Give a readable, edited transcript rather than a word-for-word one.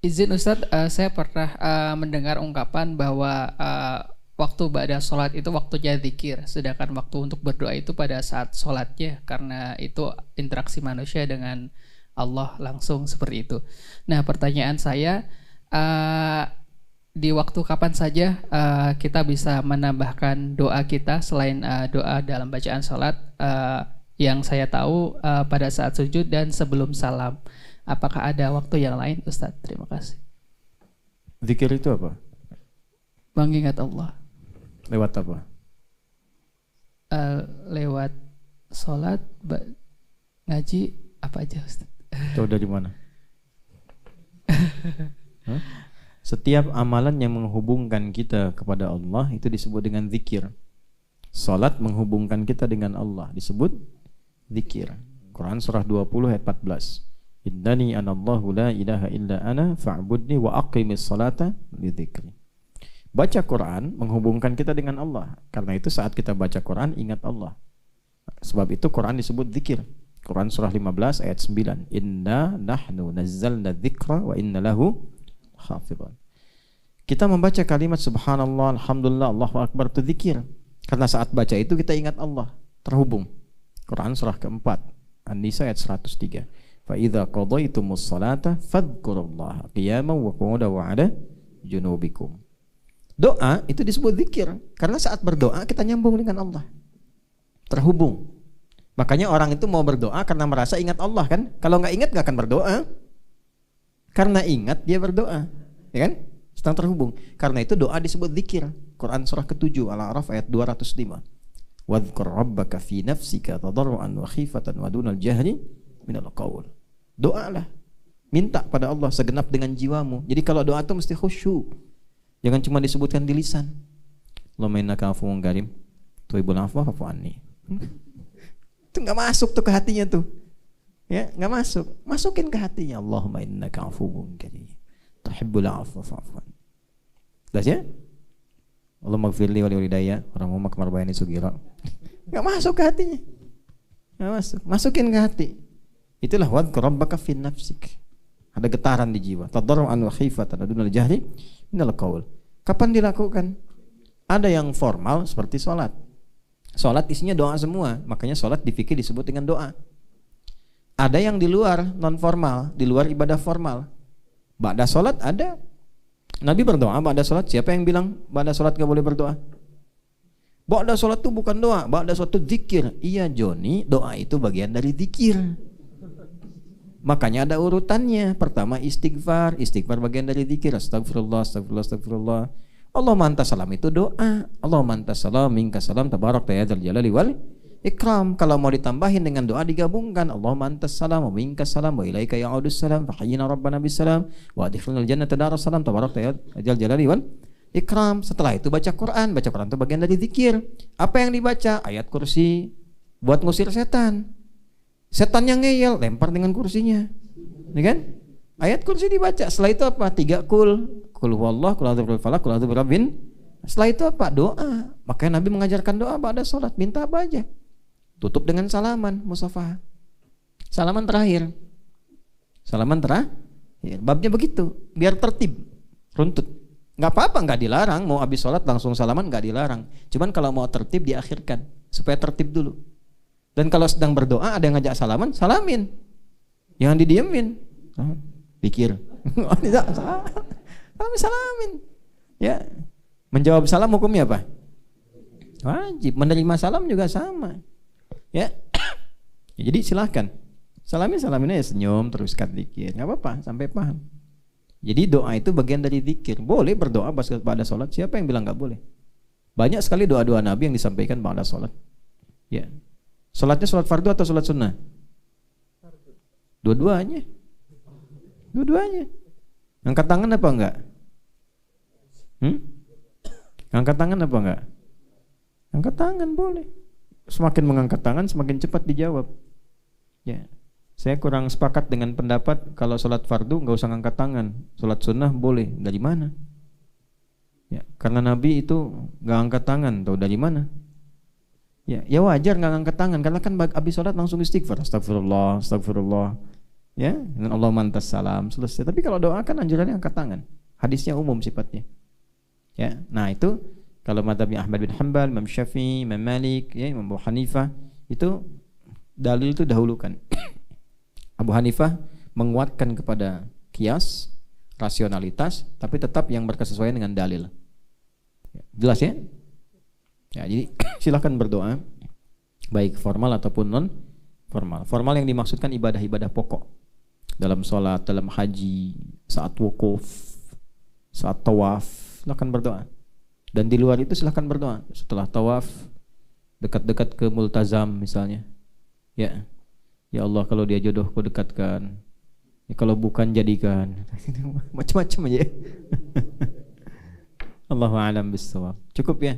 Izin Ustadz, saya pernah mendengar ungkapan bahwa waktu ba'da sholat itu waktunya zikir, sedangkan waktu untuk berdoa itu pada saat sholatnya, karena itu interaksi manusia dengan Allah langsung seperti itu. Nah, pertanyaan saya, uh, di waktu kapan saja kita bisa menambahkan doa kita selain doa dalam bacaan sholat? Yang saya tahu pada saat sujud dan sebelum salam. Apakah ada waktu yang lain, Ustadz? Terima kasih. Zikir itu apa? Mengingat Allah. Lewat apa? Lewat sholat, ngaji, apa aja, Ustadz? Tahu dari mana? Setiap amalan yang menghubungkan kita kepada Allah itu disebut dengan zikir. Salat menghubungkan kita dengan Allah disebut zikir. Quran surah 20 ayat 14. Innani anallahu la ilaha illa ana fa'budni wa aqimis salata li dzikri. Baca Quran menghubungkan kita dengan Allah. Karena itu saat kita baca Quran ingat Allah. Sebab itu Quran disebut zikir. Quran surah 15 ayat 9. Inna nahnu nazzalna dzikra wa inna lahu hafidhan. Kita membaca kalimat subhanallah, alhamdulillah, Allahu akbar itu zikir. Karena saat baca itu kita ingat Allah, terhubung. Quran surah keempat, An-Nisa ayat 103. Fa idza qadaytumus salata fadhkurullaha qiyaman wa qu'udan wa 'ala junubikum. Doa itu disebut zikir karena saat berdoa kita nyambung dengan Allah. Terhubung. Makanya orang itu mau berdoa karena merasa ingat Allah kan? Kalau nggak ingat nggak akan berdoa. Karena ingat dia berdoa, ya kan? Sedang terhubung. Karena itu doa disebut zikir. Quran surah ke-7 Al-A'raf ayat 205. Wadhkur rabbaka fi nafsika tadarruan wa khifatan wa dunal jahri minal qaul. Doalah. Minta pada Allah segenap dengan jiwamu. Jadi kalau doa itu mesti khusyuk. Jangan cuma disebutkan di lisan. Allahumma innaka afuwwun karim tuhibbul afwa fa'fu anni. Itu enggak masuk tuh ke hatinya tuh. Ya, enggak masuk. Masukin ke hatinya. Allahumma innaka afuwwun karim tuhibbul afwa fa'fu anni. Jelas ya? Allahumma gfirli wa liwalidayya warhamhuma kama rabbayani shaghira. Enggak masuk ke hatinya. Enggak masuk. Masukin ke hati. Itulah wadhkur rabbaka fi nafsik. Ada getaran di jiwa. Tadarruan wa khifatan dunal jahri minal qaul. Kapan dilakukan? Ada yang formal seperti sholat. Sholat isinya doa semua, makanya sholat di fikih disebut dengan doa. Ada yang di luar non formal, di luar ibadah formal. Ba'da sholat ada. Nabi berdoa ba'da sholat. Siapa yang bilang ba'da sholat gak boleh berdoa? Ba'da sholat itu bukan doa, ba'da sholat itu zikir. Iya Joni, doa itu bagian dari zikir. Makanya ada urutannya. Pertama istighfar, istighfar bagian dari zikir. Astagfirullah, astagfirullah, astagfirullah. Allahumma anta salam itu doa. Allahumma anta salam, minka salam, tabarakta ya dzal jalali wal ikram. Kalau mau ditambahin dengan doa digabungkan. Allahumma anta salam, wa minka salam, wa ilaika ya'udus salam, fa hayyina rabbana bis salam, wa adkhilnal jannata daras salam, tabarakta ya dzal jalali wal ikram. Setelah itu baca Quran. Baca Quran itu bagian dari zikir. Apa yang dibaca? Ayat kursi buat ngusir setan. Setan yang ngeyel lempar dengan kursinya, ya kan? Ayat kursi dibaca. Setelah itu apa? 3 kul huwallah, kul a'udzu birabbil falaq, kul a'udzu birabbin. Setelah itu apa? Doa. Makanya Nabi mengajarkan doa pada salat. Minta apa aja. Tutup dengan salaman, musafah. Salaman terakhir. Salaman terakhir. Babnya begitu, biar tertib, runtut. Enggak apa-apa, enggak dilarang. Mau habis salat langsung salaman enggak dilarang. Cuman kalau mau tertib diakhirkan supaya tertib dulu. Dan kalau sedang berdoa ada yang ngajak salaman, salamin. Jangan didiemin. Pikir. Salamin. Ya. Menjawab salam hukumnya apa? Wajib. Menerima salam juga sama. Ya. Jadi silahkan. Salamin aja, senyum, teruskan zikir. Enggak apa-apa, sampai paham. Jadi doa itu bagian dari zikir. Boleh berdoa pada salat. Siapa yang bilang enggak boleh? Banyak sekali doa-doa Nabi yang disampaikan pada salat. Ya. Salatnya salat fardu atau salat sunnah? Dua-duanya. Dua-duanya. Angkat tangan apa enggak? Angkat tangan apa enggak? Angkat tangan boleh. Semakin mengangkat tangan semakin cepat dijawab. Ya. Saya kurang sepakat dengan pendapat kalau salat fardu enggak usah angkat tangan. Salat sunnah boleh. Dari mana? Ya, karena Nabi itu enggak angkat tangan. Tahu dari mana? Ya wajar nggak ngangkat tangan karena kan habis sholat langsung istighfar, astagfirullah, astagfirullah. Ya, dengan Allah mantas salam selesai. Tapi kalau doa kan anjurannya angkat tangan. Hadisnya umum sifatnya. Ya, nah itu kalau mazhabnya Ahmad bin Hanbal, Imam Syafi'i, Imam Malik, ya, Imam Abu Hanifah itu dalil itu dahulukan. Abu Hanifah menguatkan kepada kias, rasionalitas, tapi tetap yang berkesesuaian dengan dalil. Jelas ya? Ya, jadi silakan berdoa baik formal ataupun non formal. Formal yang dimaksudkan ibadah-ibadah pokok. Dalam sholat, dalam haji, saat wukuf, saat tawaf, silakan berdoa. Dan di luar itu silakan berdoa. Setelah tawaf, dekat-dekat ke multazam misalnya. Ya. Ya Allah, kalau dia jodohku dekatkan. Ya, kalau bukan jadikan. Macam-macam aja. Allahu a'lam bissawab. Cukup ya.